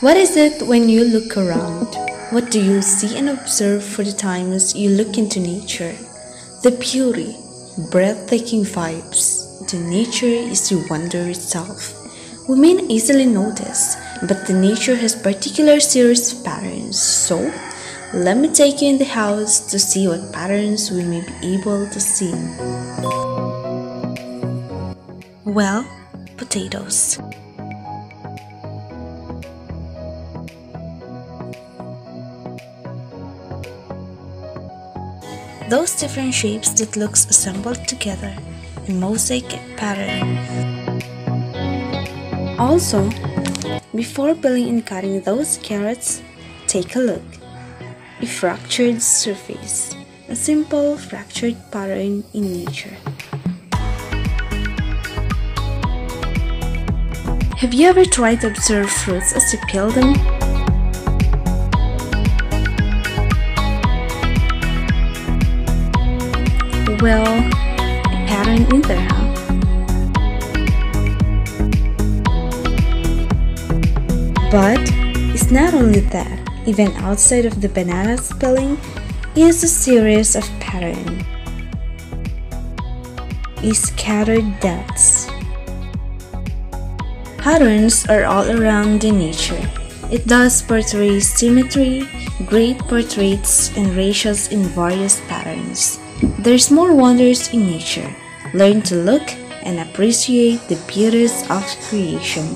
What is it when you look around? What do you see and observe for the times you look into nature? The beauty, breathtaking vibes. The nature is the wonder itself. We may not easily notice, but the nature has particular series of patterns. So, let me take you in the house to see what patterns we may be able to see. Well, potatoes. Those different shapes that looks assembled together in mosaic pattern. Also, before peeling and cutting those carrots, take a look. A fractured surface, a simple fractured pattern in nature. Have you ever tried to observe fruits as you peel them? Well, a pattern in there, huh? But it's not only that. Even outside of the banana peeling is a series of patterns. Scattered dots. Patterns are all around in nature. It does portray symmetry, great portraits, and ratios in various patterns. There's more wonders in nature. Learn to look and appreciate the beauties of creation.